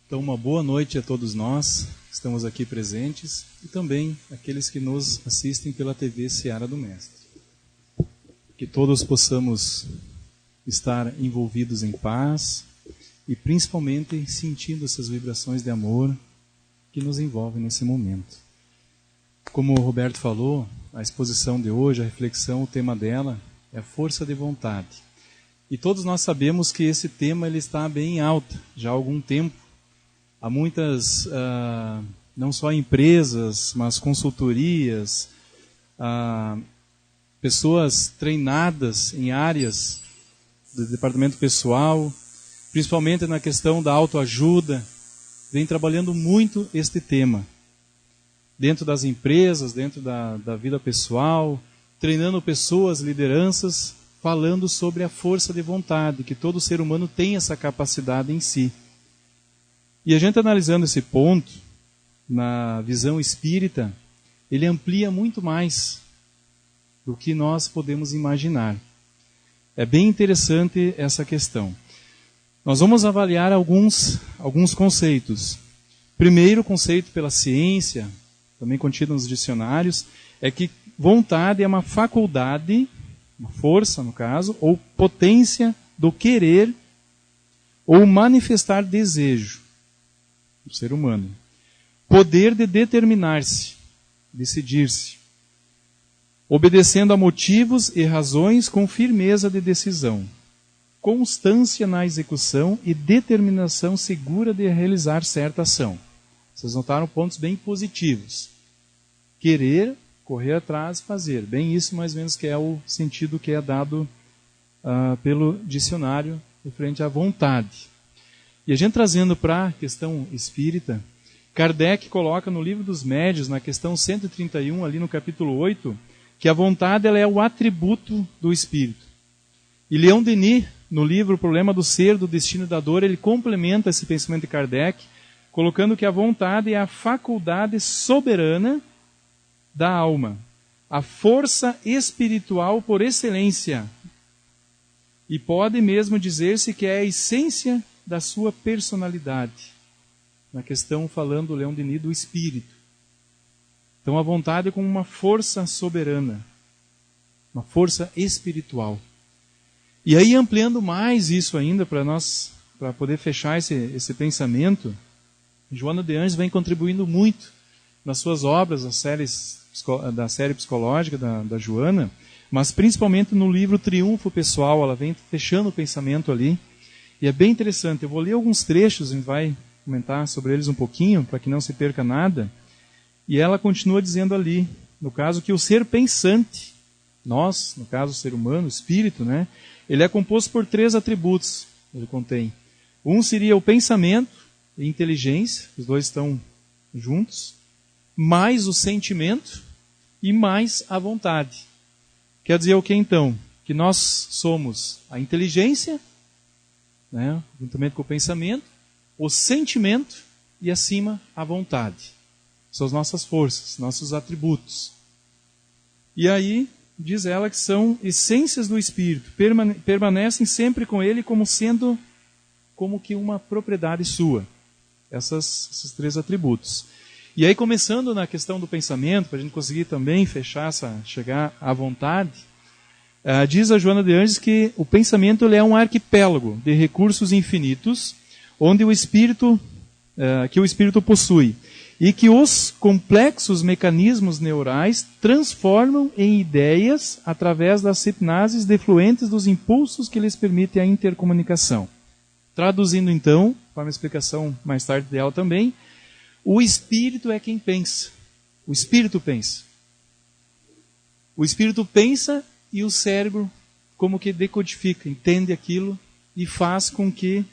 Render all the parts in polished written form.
Então, uma boa noite a todos nós que estamos aqui presentes e também aqueles que nos assistem pela TV Seara do Mestre. Que todos possamos estar envolvidos em paz e principalmente sentindo essas vibrações de amor que nos envolvem nesse momento. Como o Roberto falou, a exposição de hoje, a reflexão, o tema dela é a força de vontade. E todos nós sabemos que esse tema ele está bem alto já há algum tempo. Há muitas, não só empresas, mas consultorias, pessoas treinadas em áreas do departamento pessoal, principalmente na questão da autoajuda, vem trabalhando muito este tema. Dentro das empresas, dentro da vida pessoal, treinando pessoas, lideranças, falando sobre a força de vontade, que todo ser humano tem essa capacidade em si. E a gente analisando esse ponto, na visão espírita, ele amplia muito mais do que nós podemos imaginar. É bem interessante essa questão. Nós vamos avaliar alguns conceitos. Primeiro conceito pela ciência, também contido nos dicionários, é que vontade é uma faculdade, uma força no caso, ou potência do querer ou manifestar desejo do ser humano. Poder de determinar-se, decidir-se, obedecendo a motivos e razões com firmeza de decisão, constância na execução e determinação segura de realizar certa ação. Vocês notaram pontos bem positivos. Querer, correr atrás, fazer. Bem isso mais ou menos que é o sentido que é dado pelo dicionário referente à vontade. E a gente trazendo para a questão espírita, Kardec coloca no Livro dos Médiuns, na questão 131, ali no capítulo 8, que a vontade ela é o atributo do espírito. E Leon Denis, no livro O Problema do Ser, do Destino e da Dor, ele complementa esse pensamento de Kardec, colocando que a vontade é a faculdade soberana da alma, a força espiritual por excelência. E pode mesmo dizer-se que é a essência da sua personalidade. Na questão falando Leon Denis do espírito. Então a vontade é como uma força soberana, uma força espiritual. E aí ampliando mais isso ainda para poder fechar esse pensamento, Joana de Anjos vem contribuindo muito nas suas obras, da série psicológica da Joana, mas principalmente no livro Triunfo Pessoal, ela vem fechando o pensamento ali. E é bem interessante, eu vou ler alguns trechos, a gente vai comentar sobre eles um pouquinho, para que não se perca nada. E ela continua dizendo ali, no caso, que o ser pensante, nós, no caso o ser humano, o espírito, né, ele é composto por 3 atributos, ele contém. Um seria o pensamento e inteligência, os dois estão juntos, mais o sentimento e mais a vontade. Quer dizer o que então? Que nós somos a inteligência, né, juntamente com o pensamento, o sentimento e acima a vontade. São as nossas forças, nossos atributos. E aí, diz ela que são essências do espírito, permanecem sempre com ele como sendo como que uma propriedade sua. Esses 3 atributos. E aí, começando na questão do pensamento, para a gente conseguir também chegar à vontade, diz a Joana de Anjos que o pensamento ele é um arquipélago de recursos infinitos, onde o espírito possui, e que os complexos mecanismos neurais transformam em ideias através das hipnases defluentes dos impulsos que lhes permitem a intercomunicação. Traduzindo então, para uma explicação mais tarde dela também, o espírito é quem pensa. O espírito pensa. O espírito pensa e o cérebro como que decodifica, entende aquilo e faz com que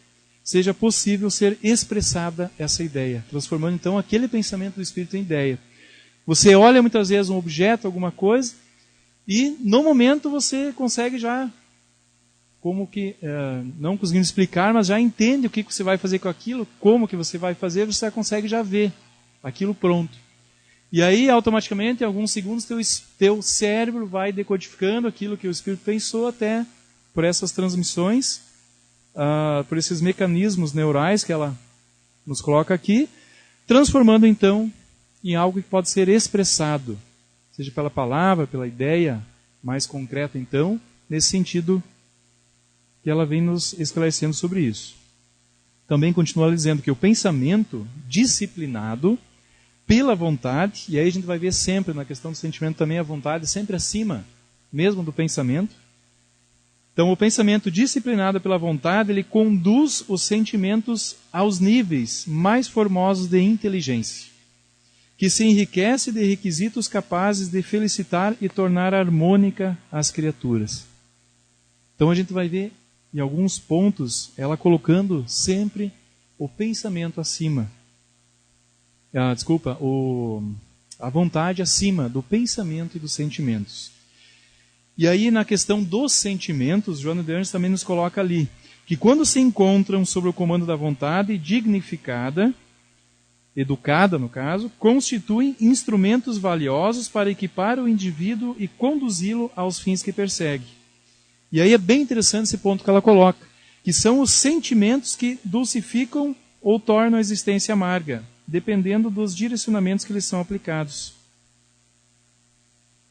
seja possível ser expressada essa ideia, transformando então aquele pensamento do espírito em ideia. Você olha muitas vezes um objeto, alguma coisa, e no momento você consegue já, como que, não conseguindo explicar, mas já entende o que você vai fazer com aquilo, como que você vai fazer, você já consegue já ver aquilo pronto. E aí, automaticamente, em alguns segundos, teu cérebro vai decodificando aquilo que o espírito pensou até por essas transmissões, por esses mecanismos neurais que ela nos coloca aqui, transformando então em algo que pode ser expressado, seja pela palavra, pela ideia mais concreta então, nesse sentido que ela vem nos esclarecendo sobre isso. Também continua dizendo que o pensamento disciplinado pela vontade, e aí a gente vai ver sempre na questão do sentimento também a vontade sempre acima mesmo do pensamento. Então o pensamento disciplinado pela vontade, ele conduz os sentimentos aos níveis mais formosos de inteligência, que se enriquece de requisitos capazes de felicitar e tornar harmônica as criaturas. Então a gente vai ver em alguns pontos ela colocando sempre o pensamento acima. A vontade acima do pensamento e dos sentimentos. E aí na questão dos sentimentos, Joana de Ângeles também nos coloca ali, que quando se encontram sob o comando da vontade dignificada, educada no caso, constituem instrumentos valiosos para equipar o indivíduo e conduzi-lo aos fins que persegue. E aí é bem interessante esse ponto que ela coloca, que são os sentimentos que dulcificam ou tornam a existência amarga, dependendo dos direcionamentos que lhes são aplicados.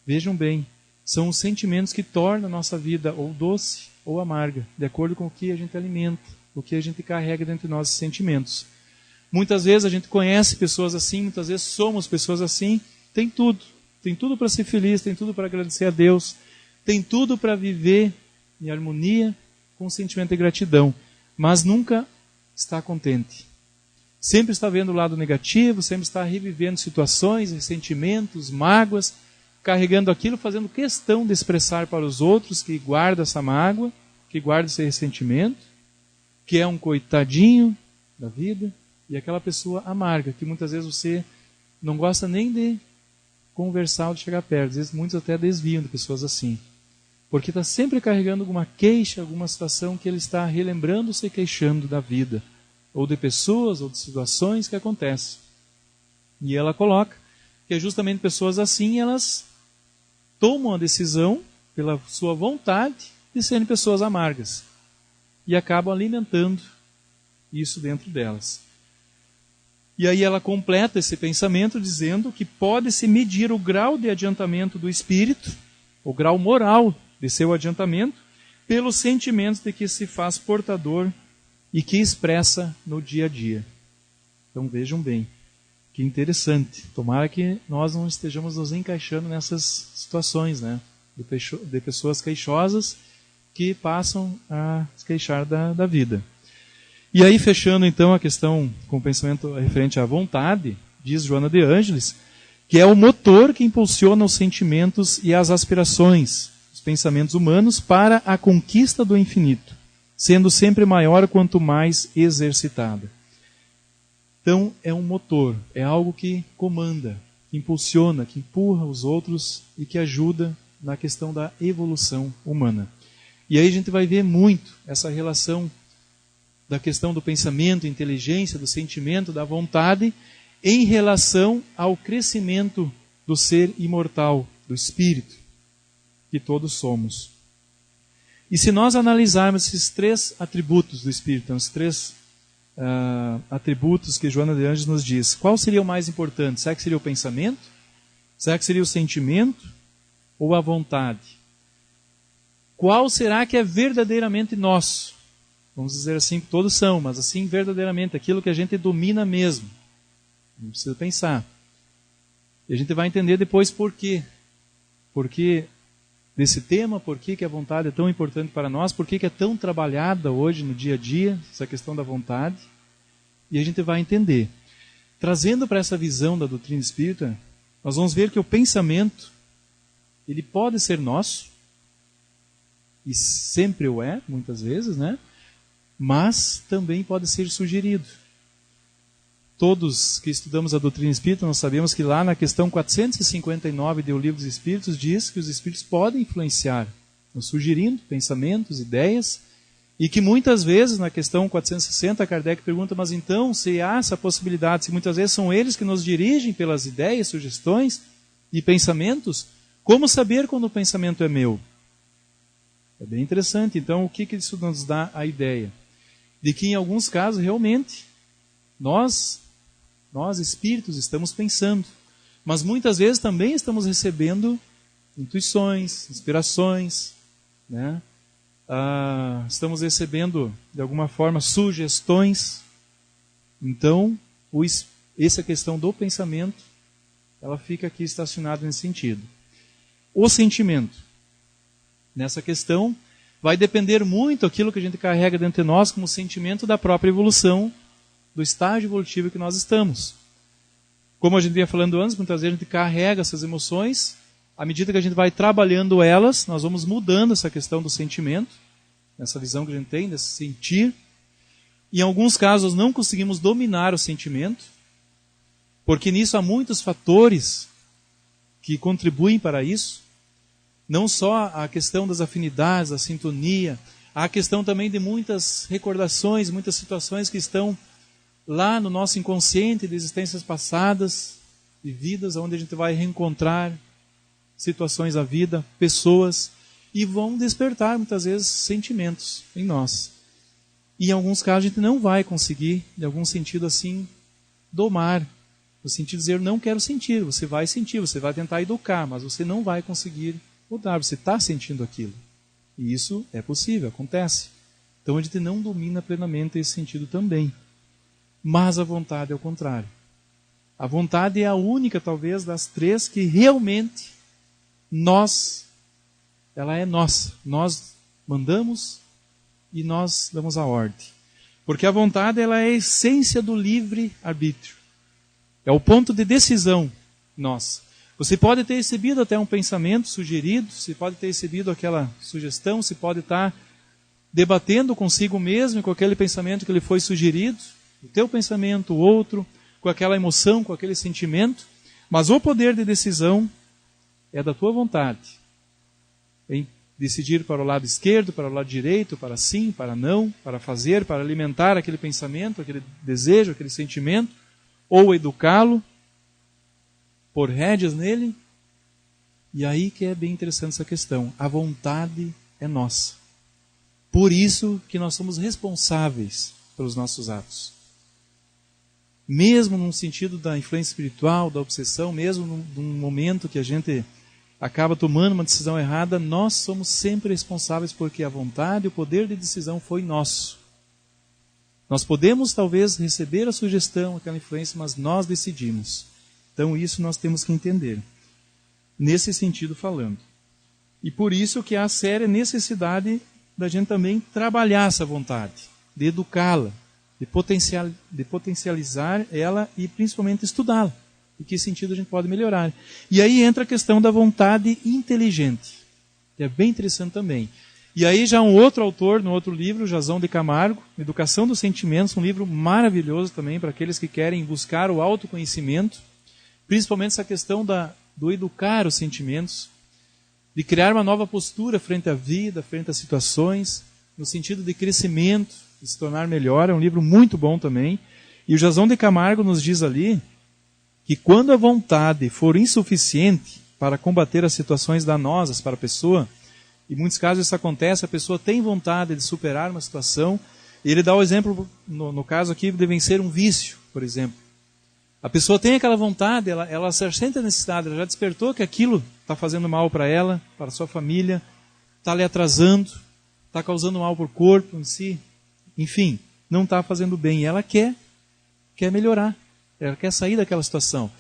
Vejam bem, são os sentimentos que tornam a nossa vida ou doce ou amarga, de acordo com o que a gente alimenta, o que a gente carrega dentro de nós, esses sentimentos. Muitas vezes a gente conhece pessoas assim, muitas vezes somos pessoas assim, tem tudo para ser feliz, tem tudo para agradecer a Deus, tem tudo para viver em harmonia com o sentimento de gratidão, mas nunca está contente. Sempre está vendo o lado negativo, sempre está revivendo situações, ressentimentos, mágoas, carregando aquilo, fazendo questão de expressar para os outros que guarda essa mágoa, que guarda esse ressentimento, que é um coitadinho da vida, e aquela pessoa amarga, que muitas vezes você não gosta nem de conversar ou de chegar perto, às vezes muitos até desviam de pessoas assim, porque está sempre carregando alguma queixa, alguma situação que ele está relembrando, se queixando da vida, ou de pessoas, ou de situações que acontecem. E ela coloca que é justamente pessoas assim, elas tomam a decisão, pela sua vontade, de serem pessoas amargas. E acabam alimentando isso dentro delas. E aí ela completa esse pensamento dizendo que pode-se medir o grau de adiantamento do espírito, o grau moral de seu adiantamento, pelos sentimentos de que se faz portador e que expressa no dia a dia. Então vejam bem, que interessante. Tomara que nós não estejamos nos encaixando nessas situações, né? De pessoas queixosas que passam a se queixar da vida. E aí, fechando então a questão com o pensamento referente à vontade, diz Joana de Ângeles, que é o motor que impulsiona os sentimentos e as aspirações, os pensamentos humanos, para a conquista do infinito, sendo sempre maior quanto mais exercitada. Então, é um motor, é algo que comanda, que impulsiona, que empurra os outros e que ajuda na questão da evolução humana. E aí a gente vai ver muito essa relação da questão do pensamento, inteligência, do sentimento, da vontade, em relação ao crescimento do ser imortal, do espírito, que todos somos. E se nós analisarmos esses três atributos do espírito, então, os três atributos que Joana de Ângeles nos diz, qual seria o mais importante? Será que seria o pensamento? Será que seria o sentimento? Ou a vontade? Qual será que é verdadeiramente nosso? Vamos dizer assim, que todos são, mas assim verdadeiramente, aquilo que a gente domina mesmo. Não precisa pensar. E a gente vai entender depois por quê. Por que desse tema, por que a vontade é tão importante para nós, por que é tão trabalhada hoje no dia a dia, essa questão da vontade. E a gente vai entender. Trazendo para essa visão da doutrina espírita, nós vamos ver que o pensamento, ele pode ser nosso, e sempre o é, muitas vezes, né? Mas também pode ser sugerido. Todos que estudamos a doutrina espírita, nós sabemos que lá na questão 459 do Livro dos Espíritos diz que os espíritos podem influenciar, nos sugerindo pensamentos, ideias, e que muitas vezes, na questão 460, Kardec pergunta, mas então, se há essa possibilidade, se muitas vezes são eles que nos dirigem pelas ideias, sugestões e pensamentos, como saber quando o pensamento é meu? É bem interessante. Então, o que isso nos dá a ideia? De que em alguns casos, realmente, Nós espíritos, estamos pensando. Mas muitas vezes também estamos recebendo intuições, inspirações, né? Estamos recebendo, de alguma forma, sugestões. Então, essa questão do pensamento, ela fica aqui estacionada nesse sentido. O sentimento, nessa questão, vai depender muito daquilo que a gente carrega dentro de nós como sentimento da própria evolução, do estágio evolutivo que nós estamos. Como a gente vinha falando antes, muitas vezes a gente carrega essas emoções, à medida que a gente vai trabalhando elas, nós vamos mudando essa questão do sentimento, essa visão que a gente tem, desse sentir. Em alguns casos não conseguimos dominar o sentimento, porque nisso há muitos fatores que contribuem para isso. Não só a questão das afinidades, a sintonia, há a questão também de muitas recordações, muitas situações que estão lá no nosso inconsciente de existências passadas, de vidas, onde a gente vai reencontrar situações da vida, pessoas, e vão despertar muitas vezes sentimentos em nós. E em alguns casos a gente não vai conseguir, de algum sentido assim, domar, no sentido de dizer, não quero sentir, você vai sentir, você vai tentar educar, mas você não vai conseguir mudar, você está sentindo aquilo. E isso é possível, acontece. Então a gente não domina plenamente esse sentido também. Mas a vontade é o contrário. A vontade é a única, talvez, das três que realmente ela é nossa. Nós mandamos e nós damos a ordem. Porque a vontade ela é a essência do livre-arbítrio. É o ponto de decisão nossa. Você pode ter recebido até um pensamento sugerido, você pode ter recebido aquela sugestão, você pode estar debatendo consigo mesmo com aquele pensamento que lhe foi sugerido, o teu pensamento, o outro, com aquela emoção, com aquele sentimento, mas o poder de decisão é da tua vontade. Em decidir para o lado esquerdo, para o lado direito, para sim, para não, para fazer, para alimentar aquele pensamento, aquele desejo, aquele sentimento, ou educá-lo, pôr rédeas nele. E aí que é bem interessante essa questão. A vontade é nossa. Por isso que nós somos responsáveis pelos nossos atos. Mesmo num sentido da influência espiritual, da obsessão, mesmo num momento que a gente acaba tomando uma decisão errada, nós somos sempre responsáveis porque a vontade e o poder de decisão foi nosso. Nós podemos talvez receber a sugestão, aquela influência, mas nós decidimos. Então isso nós temos que entender. Nesse sentido falando. E por isso que há séria necessidade da gente também trabalhar essa vontade, de educá-la, de potencializar ela e principalmente estudá-la. Em que sentido a gente pode melhorar. E aí entra a questão da vontade inteligente, que é bem interessante também. E aí já um outro autor, no outro livro, Jazão de Camargo, Educação dos Sentimentos, um livro maravilhoso também para aqueles que querem buscar o autoconhecimento, principalmente essa questão do educar os sentimentos, de criar uma nova postura frente à vida, frente às situações, no sentido de crescimento, de se tornar melhor. É um livro muito bom também. E o Jazão de Camargo nos diz ali que quando a vontade for insuficiente para combater as situações danosas para a pessoa, em muitos casos isso acontece, a pessoa tem vontade de superar uma situação, e ele dá o exemplo, no caso aqui, de vencer um vício, por exemplo. A pessoa tem aquela vontade, ela sente a necessidade, ela já despertou que aquilo está fazendo mal para ela, para a sua família, está lhe atrasando, está causando mal para o corpo em si, enfim, não está fazendo bem. E ela quer melhorar, ela quer sair daquela situação.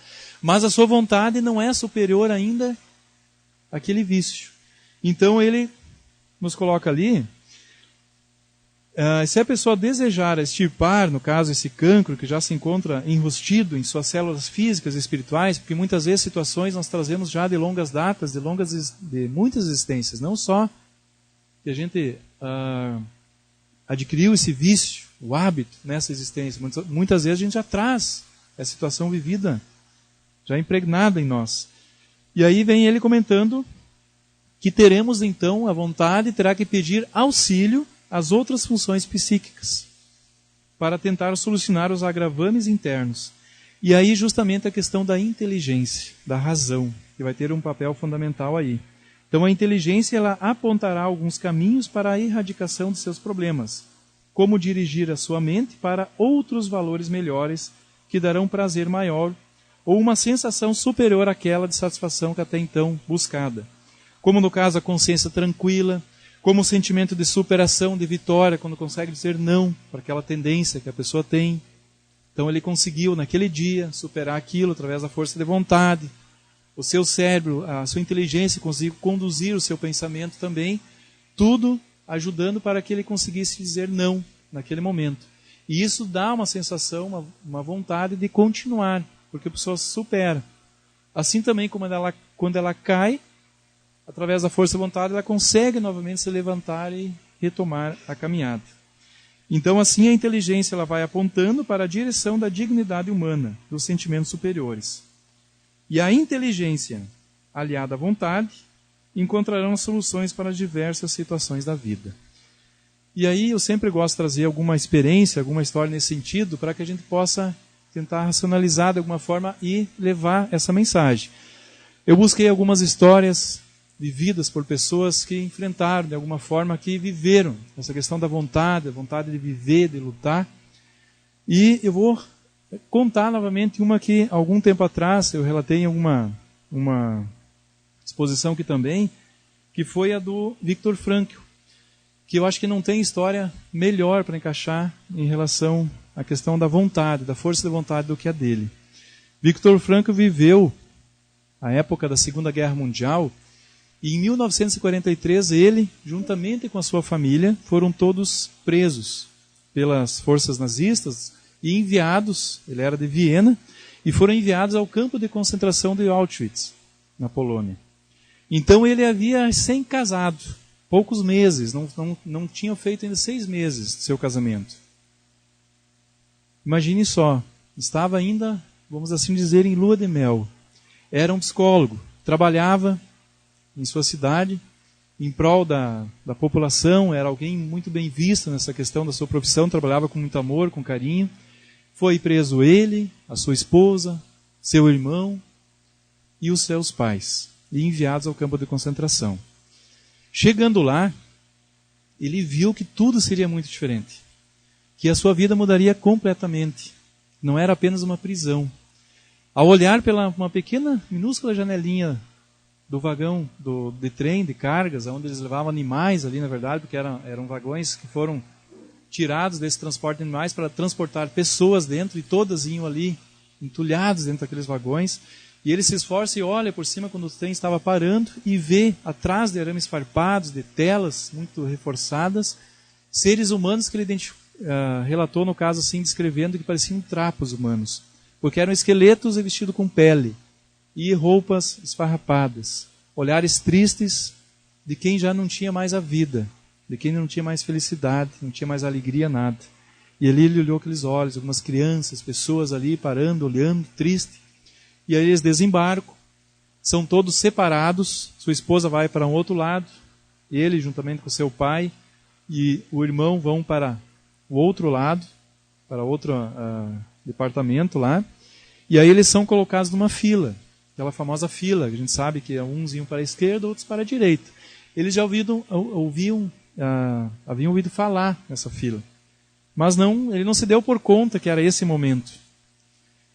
Mas a sua vontade não é superior ainda àquele vício. Então ele nos coloca ali, se a pessoa desejar extirpar, no caso, esse cancro que já se encontra enrustido em suas células físicas e espirituais, porque muitas vezes situações nós trazemos já de longas datas, de muitas existências, não só que a gente adquiriu esse vício, o hábito nessa existência, muitas vezes a gente já traz essa situação vivida, já impregnada em nós. E aí vem ele comentando que teremos então a vontade, terá que pedir auxílio às outras funções psíquicas para tentar solucionar os agravames internos. E aí justamente a questão da inteligência, da razão, que vai ter um papel fundamental aí. Então a inteligência ela apontará alguns caminhos para a erradicação de seus problemas. como dirigir a sua mente para outros valores melhores que darão prazer maior ou uma sensação superior àquela de satisfação que até então buscada. Como no caso a consciência tranquila, como o sentimento de superação, de vitória, quando consegue dizer não para aquela tendência que a pessoa tem. Então ele conseguiu naquele dia superar aquilo através da força de vontade. O seu cérebro, a sua inteligência conseguiu conduzir o seu pensamento também, tudo ajudando para que ele conseguisse dizer não naquele momento. E isso dá uma sensação, uma vontade de continuar, porque a pessoa se supera. Assim também como quando ela cai, através da força de vontade, ela consegue novamente se levantar e retomar a caminhada. Então assim a inteligência ela vai apontando para a direção da dignidade humana, dos sentimentos superiores. E a inteligência, aliada à vontade, encontrarão soluções para as diversas situações da vida. E aí eu sempre gosto de trazer alguma experiência, alguma história nesse sentido, para que a gente possa tentar racionalizar de alguma forma e levar essa mensagem. Eu busquei algumas histórias vividas por pessoas que enfrentaram, de alguma forma, que viveram essa questão da vontade, a vontade de viver, de lutar. E eu vou contar novamente uma que, algum tempo atrás, eu relatei em uma exposição aqui também, que foi a do Viktor Frankl, que eu acho que não tem história melhor para encaixar em relação à questão da vontade, da força de vontade do que a dele. Viktor Frankl viveu a época da Segunda Guerra Mundial e em 1943 ele, juntamente com a sua família, foram todos presos pelas forças nazistas e enviados, ele era de Viena, e foram enviados ao campo de concentração de Auschwitz, na Polônia. Então ele havia recém-casado, poucos meses, não tinha feito ainda 6 meses de seu casamento. Imagine só, estava ainda, vamos assim dizer, em lua de mel. Era um psicólogo, trabalhava em sua cidade, em prol da população, era alguém muito bem visto nessa questão da sua profissão, trabalhava com muito amor, com carinho. Foi preso ele, a sua esposa, seu irmão e os seus pais, e enviados ao campo de concentração. Chegando lá, ele viu que tudo seria muito diferente, que a sua vida mudaria completamente, não era apenas uma prisão. Ao olhar pela uma pequena, minúscula janelinha do vagão de trem, de cargas, onde eles levavam animais ali, na verdade, porque eram vagões que foram tirados desse transporte de animais para transportar pessoas dentro, e todas iam ali entulhadas dentro daqueles vagões. E ele se esforça e olha por cima quando o trem estava parando e vê, atrás de arames farpados, de telas muito reforçadas, seres humanos que ele relatou, no caso assim, descrevendo que pareciam trapos humanos, porque eram esqueletos e vestidos com pele, e roupas esfarrapadas, olhares tristes de quem já não tinha mais a vida, de quem não tinha mais felicidade, não tinha mais alegria, nada. E ali ele olhou aqueles olhos, algumas crianças, pessoas ali parando, olhando, triste. E aí eles desembarcam, são todos separados, sua esposa vai para um outro lado, ele juntamente com seu pai e o irmão vão para o outro lado, para outro departamento lá, e aí eles são colocados numa fila, aquela famosa fila, que a gente sabe que uns iam para a esquerda, outros para a direita. Eles já haviam ouvido falar nessa fila, mas ele não se deu por conta que era esse momento.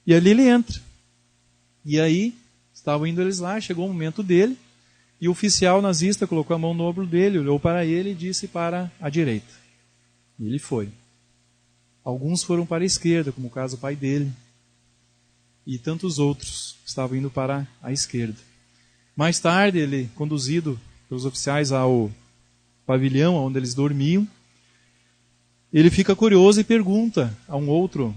E ali ele entra. E aí, estavam indo eles lá, chegou o momento dele, e o oficial nazista colocou a mão no ombro dele, olhou para ele e disse para a direita. E ele foi. Alguns foram para a esquerda, como o caso do pai dele, e tantos outros estavam indo para a esquerda. Mais tarde, ele, conduzido pelos oficiais ao pavilhão onde eles dormiam, ele fica curioso e pergunta a um outro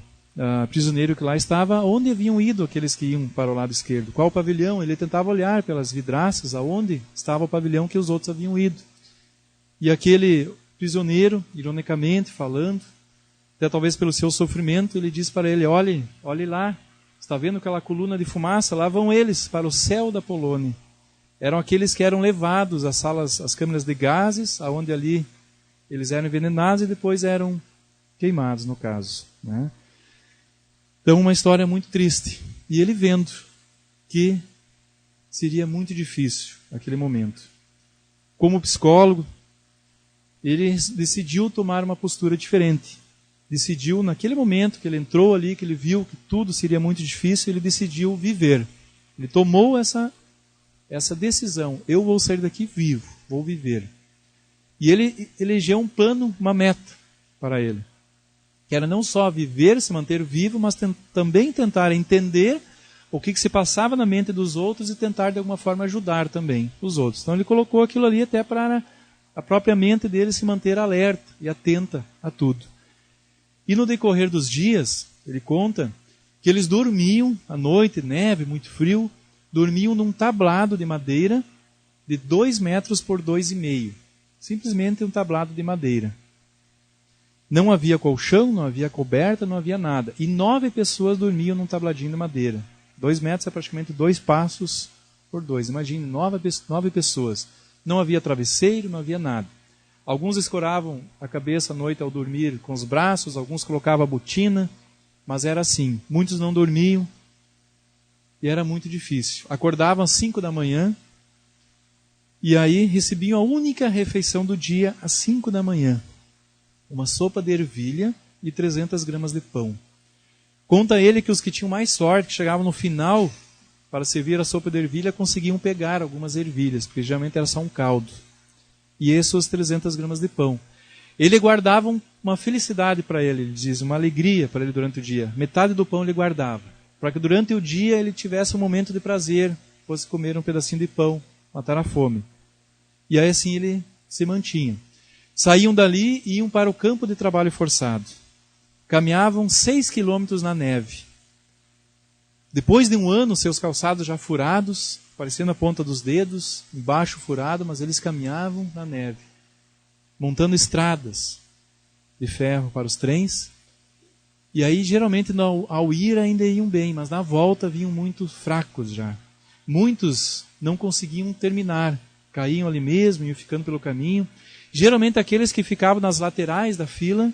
prisioneiro que lá estava, onde haviam ido aqueles que iam para o lado esquerdo? Qual o pavilhão? Ele tentava olhar pelas vidraças aonde estava o pavilhão que os outros haviam ido. E aquele prisioneiro, ironicamente falando, até talvez pelo seu sofrimento, ele diz para ele, olhe lá, está vendo aquela coluna de fumaça? Lá vão eles para o céu da Polônia. Eram aqueles que eram levados às salas, às câmeras de gases, aonde ali eles eram envenenados e depois eram queimados, no caso, né? Então, uma história muito triste. E ele vendo que seria muito difícil aquele momento. Como psicólogo, ele decidiu tomar uma postura diferente. Decidiu, naquele momento que ele entrou ali, que ele viu que tudo seria muito difícil, ele decidiu viver. Ele tomou essa decisão. Eu vou sair daqui vivo, vou viver. E ele elegeu um plano, uma meta para ele. Que era não só viver, se manter vivo, mas também tentar entender o que se passava na mente dos outros e tentar de alguma forma ajudar também os outros. Então ele colocou aquilo ali até para a própria mente dele se manter alerta e atenta a tudo. E no decorrer dos dias, ele conta que eles dormiam à noite, neve, muito frio, dormiam num tablado de madeira de 2 metros por 2,5. Simplesmente um tablado de madeira. Não havia colchão, não havia coberta, não havia nada. E 9 pessoas dormiam num tabladinho de madeira. 2 metros é praticamente 2 passos por 2. Imagine, 9 pessoas. Não havia travesseiro, não havia nada. Alguns escoravam a cabeça à noite ao dormir com os braços, alguns colocavam a botina, mas era assim. Muitos não dormiam e era muito difícil. Acordavam às 5 da manhã e aí recebiam a única refeição do dia às 5 da manhã. Uma sopa de ervilha e 300 gramas de pão. Conta ele que os que tinham mais sorte, que chegavam no final para servir a sopa de ervilha, conseguiam pegar algumas ervilhas, porque geralmente era só um caldo. E esses 300 gramas de pão. Ele guardava uma felicidade para ele diz, uma alegria para ele durante o dia. Metade do pão ele guardava, para que durante o dia ele tivesse um momento de prazer, fosse comer um pedacinho de pão, matar a fome. E aí assim ele se mantinha. Saíam dali e iam para o campo de trabalho forçado. Caminhavam 6 quilômetros na neve. Depois de um ano, seus calçados já furados, parecendo a ponta dos dedos, embaixo furado, mas eles caminhavam na neve, montando estradas de ferro para os trens. E aí, geralmente, ao ir ainda iam bem, mas na volta vinham muito fracos já. Muitos não conseguiam terminar, caíam ali mesmo, iam ficando pelo caminho. Geralmente, aqueles que ficavam nas laterais da fila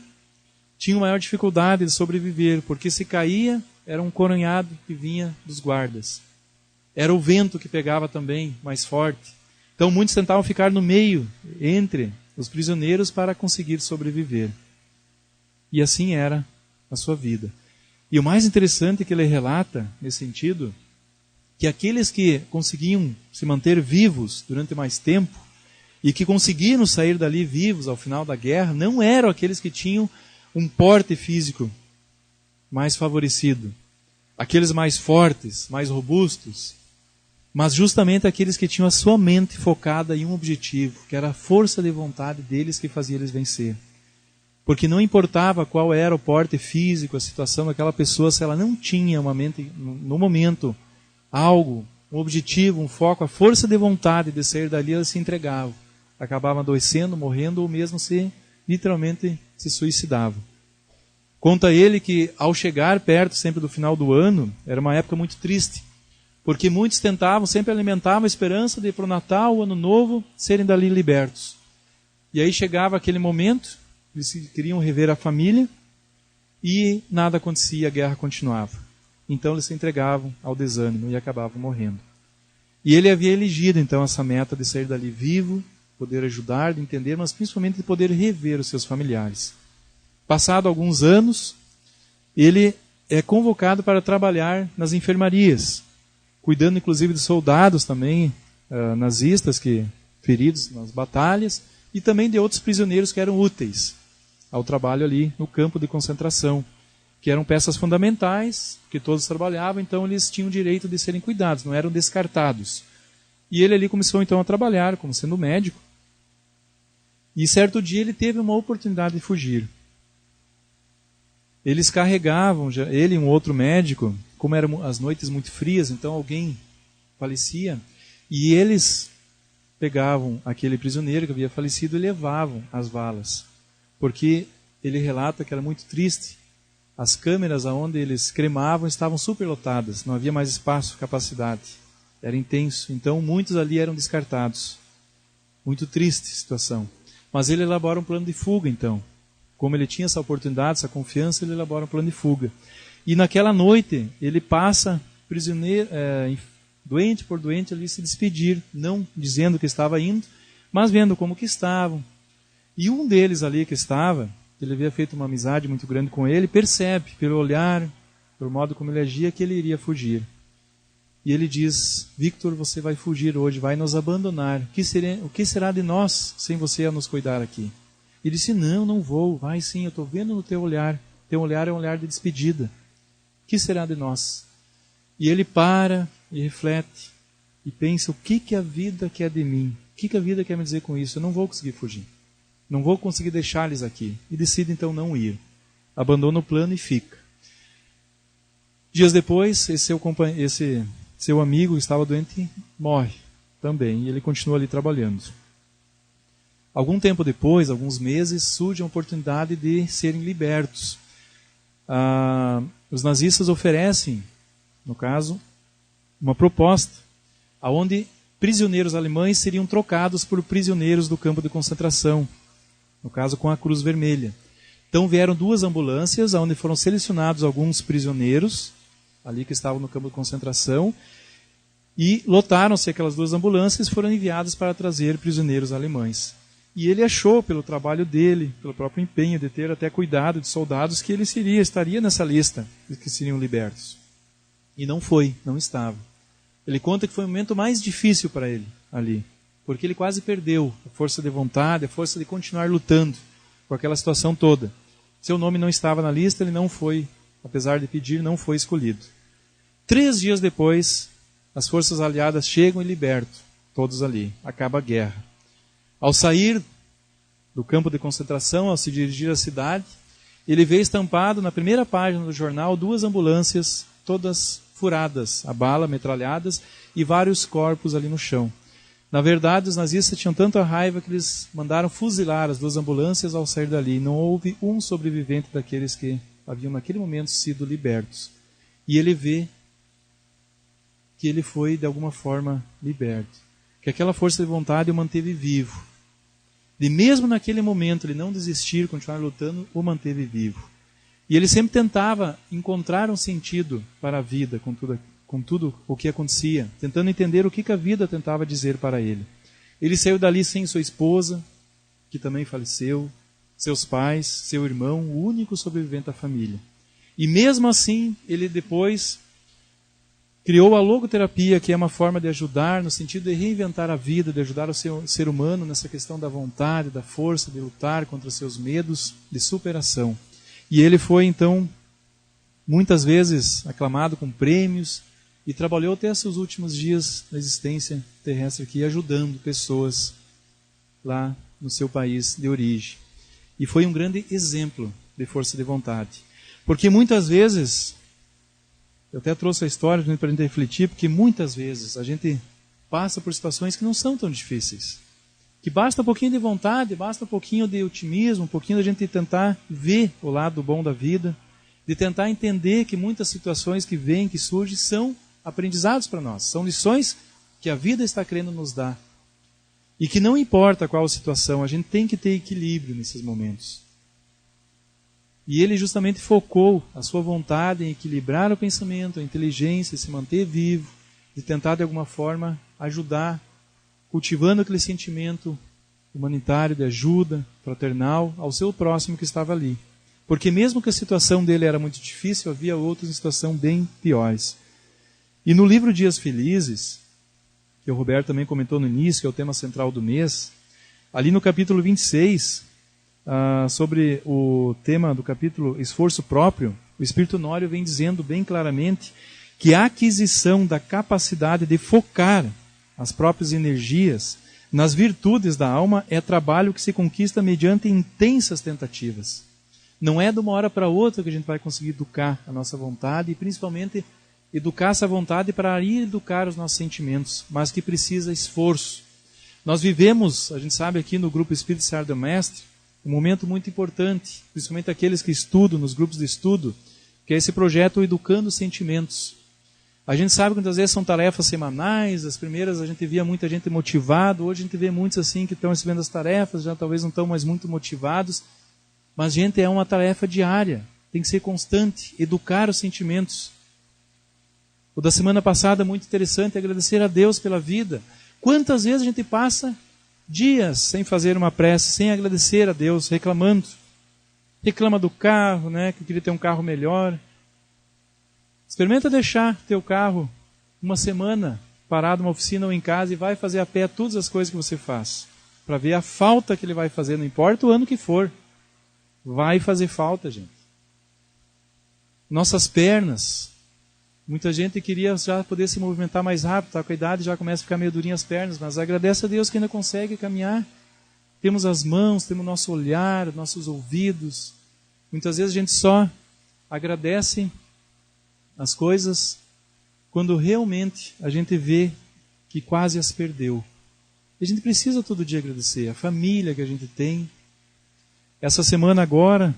tinham maior dificuldade de sobreviver, porque se caía, era um coronhado que vinha dos guardas. Era o vento que pegava também, mais forte. Então muitos tentavam ficar no meio, entre os prisioneiros, para conseguir sobreviver. E assim era a sua vida. E o mais interessante que ele relata, nesse sentido, que aqueles que conseguiam se manter vivos durante mais tempo, e que conseguiram sair dali vivos ao final da guerra, não eram aqueles que tinham um porte físico mais favorecido, aqueles mais fortes, mais robustos, mas justamente aqueles que tinham a sua mente focada em um objetivo, que era a força de vontade deles que fazia eles vencer. Porque não importava qual era o porte físico, a situação daquela pessoa, se ela não tinha uma mente, no momento, algo, um objetivo, um foco, a força de vontade de sair dali, ela se entregava. Acabava adoecendo, morrendo, ou mesmo literalmente se suicidava. Conta ele que ao chegar perto sempre do final do ano, era uma época muito triste, porque muitos tentavam, sempre alimentavam a esperança de ir para o Natal, o Ano Novo, serem dali libertos. E aí chegava aquele momento, eles queriam rever a família, e nada acontecia, a guerra continuava. Então eles se entregavam ao desânimo e acabavam morrendo. E ele havia elegido então essa meta de sair dali vivo, poder ajudar, de entender, mas principalmente de poder rever os seus familiares. Passado alguns anos, ele é convocado para trabalhar nas enfermarias, cuidando inclusive de soldados também, nazistas, feridos nas batalhas, e também de outros prisioneiros que eram úteis ao trabalho ali no campo de concentração, que eram peças fundamentais, que todos trabalhavam, então eles tinham o direito de serem cuidados, não eram descartados. E ele ali começou então a trabalhar como sendo médico, e certo dia ele teve uma oportunidade de fugir. Eles carregavam, ele e um outro médico, como eram as noites muito frias, então alguém falecia, e eles pegavam aquele prisioneiro que havia falecido e levavam às valas, porque ele relata que era muito triste. As câmeras aonde eles cremavam estavam superlotadas, não havia mais espaço, capacidade, era intenso, então muitos ali eram descartados. Muito triste a situação. Mas ele elabora um plano de fuga então. Como ele tinha essa oportunidade, essa confiança, ele elabora um plano de fuga. E naquela noite, ele passa prisioneiro, doente por doente, ali se despedir, não dizendo que estava indo, mas vendo como que estavam. E um deles ali que estava, ele havia feito uma amizade muito grande com ele, percebe pelo olhar, pelo modo como ele agia, que ele iria fugir. E ele diz: Victor, você vai fugir hoje, vai nos abandonar. O que será de nós sem você a nos cuidar aqui? Ele disse: não vou, vai sim, eu estou vendo no teu olhar. Teu olhar é um olhar de despedida. O que será de nós? E ele para e reflete e pensa: o que a vida quer de mim? O que a vida quer me dizer com isso? Eu não vou conseguir fugir. Não vou conseguir deixar-lhes aqui. E decide então não ir. Abandona o plano e fica. Dias depois, esse seu amigo que estava doente morre também. E ele continua ali trabalhando. Algum tempo depois, alguns meses, surge a oportunidade de serem libertos. Os nazistas oferecem, no caso, uma proposta onde prisioneiros alemães seriam trocados por prisioneiros do campo de concentração, no caso com a Cruz Vermelha. Então vieram 2 ambulâncias, onde foram selecionados alguns prisioneiros, ali que estavam no campo de concentração, e lotaram-se aquelas 2 ambulâncias e foram enviadas para trazer prisioneiros alemães. E ele achou, pelo trabalho dele, pelo próprio empenho de ter até cuidado de soldados, que ele estaria nessa lista que seriam libertos. E não foi, não estava. Ele conta que foi o momento mais difícil para ele ali, porque ele quase perdeu a força de vontade, a força de continuar lutando com aquela situação toda. Seu nome não estava na lista, ele não foi, apesar de pedir, não foi escolhido. 3 dias depois, as forças aliadas chegam e libertam todos ali. Acaba a guerra. Ao sair do campo de concentração, ao se dirigir à cidade, ele vê estampado na primeira página do jornal 2 ambulâncias, todas furadas, a bala, metralhadas, e vários corpos ali no chão. Na verdade, os nazistas tinham tanta raiva que eles mandaram fuzilar as 2 ambulâncias ao sair dali. Não houve um sobrevivente daqueles que haviam naquele momento sido libertos. E ele vê que ele foi, de alguma forma, liberto. Que aquela força de vontade o manteve vivo. E mesmo naquele momento ele não desistir, continuar lutando, o manteve vivo. E ele sempre tentava encontrar um sentido para a vida com tudo o que acontecia, tentando entender o que a vida tentava dizer para ele. Ele saiu dali sem sua esposa, que também faleceu, seus pais, seu irmão, o único sobrevivente da família. E mesmo assim, ele depois criou a logoterapia, que é uma forma de ajudar, no sentido de reinventar a vida, de ajudar o ser humano nessa questão da vontade, da força, de lutar contra seus medos, de superação. E ele foi, então, muitas vezes aclamado com prêmios e trabalhou até seus últimos dias da existência terrestre aqui, ajudando pessoas lá no seu país de origem. E foi um grande exemplo de força de vontade. Porque muitas vezes, eu até trouxe a história para a gente refletir, porque muitas vezes a gente passa por situações que não são tão difíceis. Que basta um pouquinho de vontade, basta um pouquinho de otimismo, um pouquinho da gente tentar ver o lado bom da vida, de tentar entender que muitas situações que vêm, que surgem, são aprendizados para nós, são lições que a vida está querendo nos dar. E que não importa qual a situação, a gente tem que ter equilíbrio nesses momentos. E ele justamente focou a sua vontade em equilibrar o pensamento, a inteligência, se manter vivo, de tentar de alguma forma ajudar, cultivando aquele sentimento humanitário de ajuda fraternal ao seu próximo que estava ali. Porque mesmo que a situação dele era muito difícil, havia outros em situação bem piores. E no livro Dias Felizes, que o Roberto também comentou no início, que é o tema central do mês, ali no capítulo 26, sobre o tema do capítulo Esforço Próprio, o Espírito Honório vem dizendo bem claramente que a aquisição da capacidade de focar as próprias energias nas virtudes da alma é trabalho que se conquista mediante intensas tentativas. Não é de uma hora para outra que a gente vai conseguir educar a nossa vontade e principalmente educar essa vontade para ir educar os nossos sentimentos, mas que precisa esforço. Nós vivemos, a gente sabe aqui no Grupo Espírito Seara do Mestre, um momento muito importante, principalmente aqueles que estudam nos grupos de estudo, que é esse projeto Educando Sentimentos. A gente sabe que muitas vezes são tarefas semanais, as primeiras a gente via muita gente motivada, hoje a gente vê muitos assim que estão recebendo as tarefas, já talvez não estão mais muito motivados, mas gente, é uma tarefa diária, tem que ser constante, educar os sentimentos. O da semana passada, muito interessante, agradecer a Deus pela vida. Quantas vezes a gente passa dias sem fazer uma prece, sem agradecer a Deus, reclamando. Reclama do carro, né, que queria ter um carro melhor. Experimenta deixar teu carro uma semana parado numa oficina ou em casa e vai fazer a pé todas as coisas que você faz, para ver a falta que ele vai fazer, não importa o ano que for. Vai fazer falta, gente. Nossas pernas. Muita gente queria já poder se movimentar mais rápido, tá com a idade já começa a ficar meio durinha as pernas, mas agradece a Deus que ainda consegue caminhar. Temos as mãos, temos o nosso olhar, nossos ouvidos. Muitas vezes a gente só agradece as coisas quando realmente a gente vê que quase as perdeu. A gente precisa todo dia agradecer a família que a gente tem. Essa semana agora,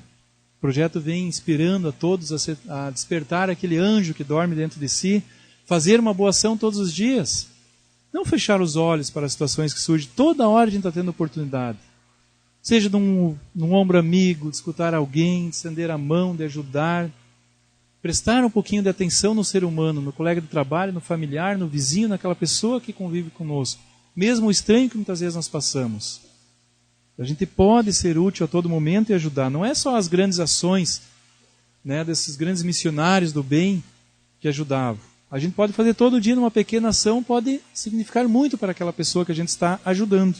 o projeto vem inspirando a todos a despertar aquele anjo que dorme dentro de si, fazer uma boa ação todos os dias. Não fechar os olhos para as situações que surgem. Toda hora a gente está tendo oportunidade. Seja num ombro amigo, de escutar alguém, de estender a mão, de ajudar. Prestar um pouquinho de atenção no ser humano, no colega de trabalho, no familiar, no vizinho, naquela pessoa que convive conosco. Mesmo o estranho que muitas vezes nós passamos. A gente pode ser útil a todo momento e ajudar. Não é só as grandes ações, né, desses grandes missionários do bem que ajudavam. A gente pode fazer todo dia uma pequena ação, pode significar muito para aquela pessoa que a gente está ajudando.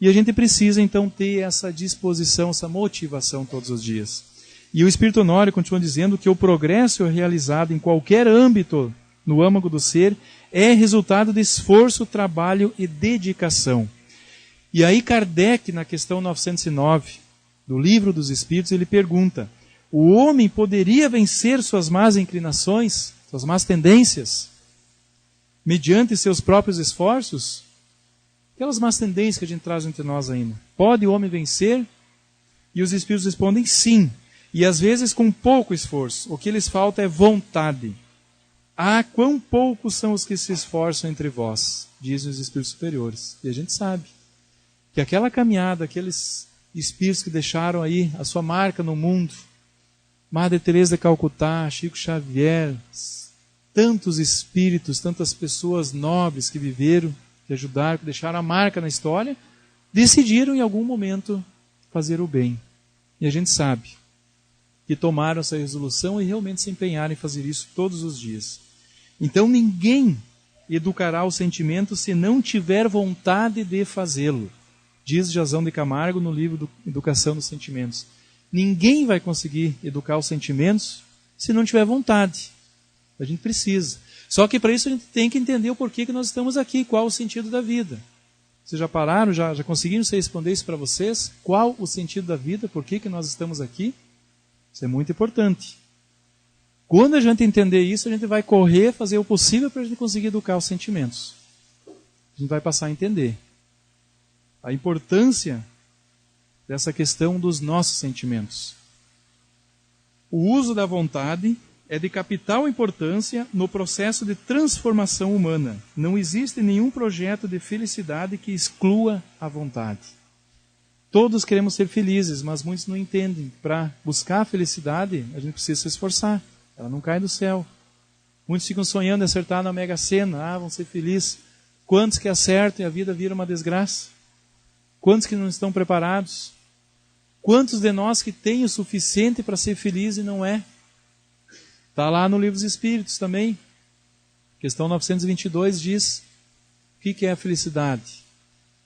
E a gente precisa então ter essa disposição, essa motivação todos os dias. E o Espírito Honório continua dizendo que o progresso realizado em qualquer âmbito no âmago do ser é resultado de esforço, trabalho e dedicação. E aí Kardec, na questão 909 do Livro dos Espíritos, ele pergunta: o homem poderia vencer suas más inclinações, suas más tendências, mediante seus próprios esforços? Aquelas más tendências que a gente traz entre nós ainda. Pode o homem vencer? E os Espíritos respondem sim. E às vezes com pouco esforço. O que lhes falta é vontade. Ah, quão poucos são os que se esforçam entre vós, dizem os Espíritos superiores. E a gente sabe que aquela caminhada, aqueles espíritos que deixaram aí a sua marca no mundo, Madre Teresa de Calcutá, Chico Xavier, tantos espíritos, tantas pessoas nobres que viveram, que ajudaram, que deixaram a marca na história, decidiram em algum momento fazer o bem. E a gente sabe que tomaram essa resolução e realmente se empenharam em fazer isso todos os dias. Então ninguém educará o sentimento se não tiver vontade de fazê-lo. Diz Jazão de Camargo no livro do Educação dos Sentimentos. Ninguém vai conseguir educar os sentimentos se não tiver vontade. A gente precisa. Só que para isso a gente tem que entender o porquê que nós estamos aqui, qual o sentido da vida. Vocês já pararam, já conseguiram responder isso para vocês? Qual o sentido da vida, por que nós estamos aqui? Isso é muito importante. Quando a gente entender isso, a gente vai correr, fazer o possível para a gente conseguir educar os sentimentos. A gente vai passar a entender a importância dessa questão dos nossos sentimentos. O uso da vontade é de capital importância no processo de transformação humana. Não existe nenhum projeto de felicidade que exclua a vontade. Todos queremos ser felizes, mas muitos não entendem. Para buscar a felicidade, a gente precisa se esforçar. Ela não cai do céu. Muitos ficam sonhando em acertar na Mega Sena. Vão ser felizes. Quantos que acertam e a vida vira uma desgraça? Quantos que não estão preparados? Quantos de nós que têm o suficiente para ser feliz e não é? Está lá no Livro dos Espíritos também. Questão 922 diz: o que é a felicidade?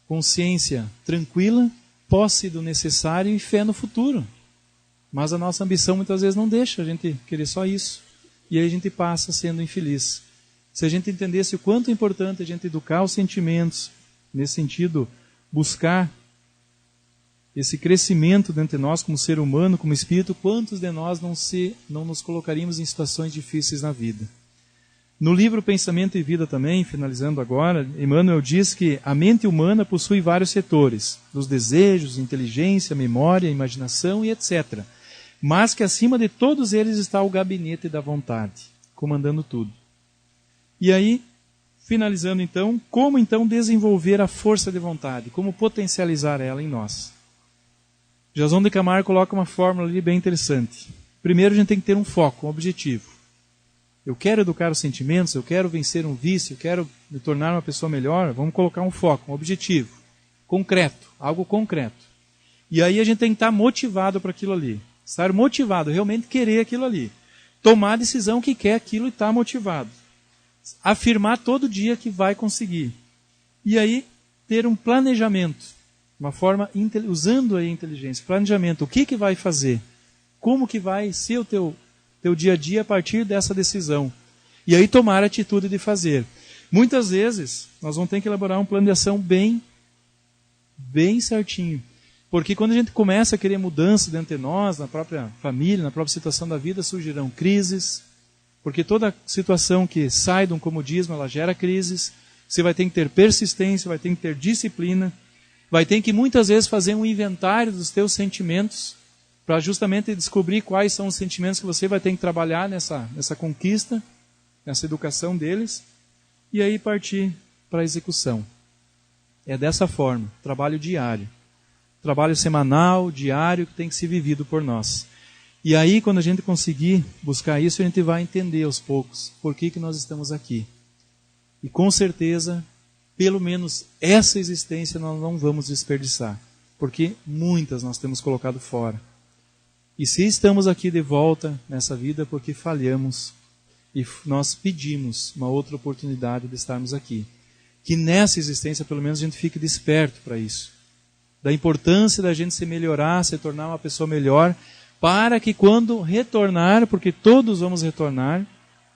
Consciência tranquila, posse do necessário e fé no futuro. Mas a nossa ambição muitas vezes não deixa a gente querer só isso. E aí a gente passa sendo infeliz. Se a gente entendesse o quanto é importante a gente educar os sentimentos, nesse sentido, buscar esse crescimento dentro de nós como ser humano, como espírito, quantos de nós não nos colocaríamos em situações difíceis na vida? No livro Pensamento e Vida também, finalizando agora, Emmanuel diz que a mente humana possui vários setores, dos desejos, inteligência, memória, imaginação e etc. Mas que acima de todos eles está o gabinete da vontade, comandando tudo. E aí, finalizando então, como então desenvolver a força de vontade? Como potencializar ela em nós? Jazão de Camargo coloca uma fórmula ali bem interessante. Primeiro a gente tem que ter um foco, um objetivo. Eu quero educar os sentimentos, eu quero vencer um vício, eu quero me tornar uma pessoa melhor. Vamos colocar um foco, um objetivo. concreto, algo concreto. E aí a gente tem que estar motivado para aquilo ali. Estar motivado, realmente querer aquilo ali. Tomar a decisão que quer aquilo e estar motivado. Afirmar todo dia que vai conseguir. E aí ter um planejamento. Uma forma, usando a inteligência. Planejamento. O que vai fazer? Como que vai ser o teu dia a dia a partir dessa decisão? E aí tomar a atitude de fazer. Muitas vezes nós vamos ter que elaborar um plano de ação bem certinho. Porque quando a gente começa a querer mudança dentro de nós, na própria família, na própria situação da vida, surgirão crises. Porque toda situação que sai de um comodismo, ela gera crises. Você vai ter que ter persistência, vai ter que ter disciplina. Vai ter que muitas vezes fazer um inventário dos teus sentimentos para justamente descobrir quais são os sentimentos que você vai ter que trabalhar nessa conquista, nessa educação deles. E aí partir para a execução. É dessa forma, trabalho diário. Trabalho semanal, diário, que tem que ser vivido por nós. E aí, quando a gente conseguir buscar isso, a gente vai entender aos poucos por que nós estamos aqui. E com certeza, pelo menos essa existência nós não vamos desperdiçar. Porque muitas nós temos colocado fora. E se estamos aqui de volta nessa vida, porque falhamos e nós pedimos uma outra oportunidade de estarmos aqui. Que nessa existência, pelo menos, a gente fique desperto para isso. Da importância da gente se melhorar, se tornar uma pessoa melhor, para que quando retornar, porque todos vamos retornar,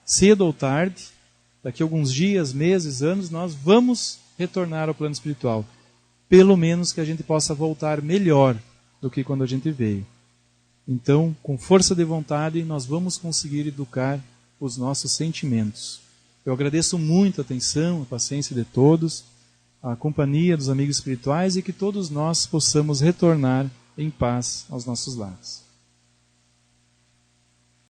cedo ou tarde, daqui a alguns dias, meses, anos, nós vamos retornar ao plano espiritual. Pelo menos que a gente possa voltar melhor do que quando a gente veio. Então, com força de vontade, nós vamos conseguir educar os nossos sentimentos. Eu agradeço muito a atenção, a paciência de todos, a companhia dos amigos espirituais e que todos nós possamos retornar em paz aos nossos lares.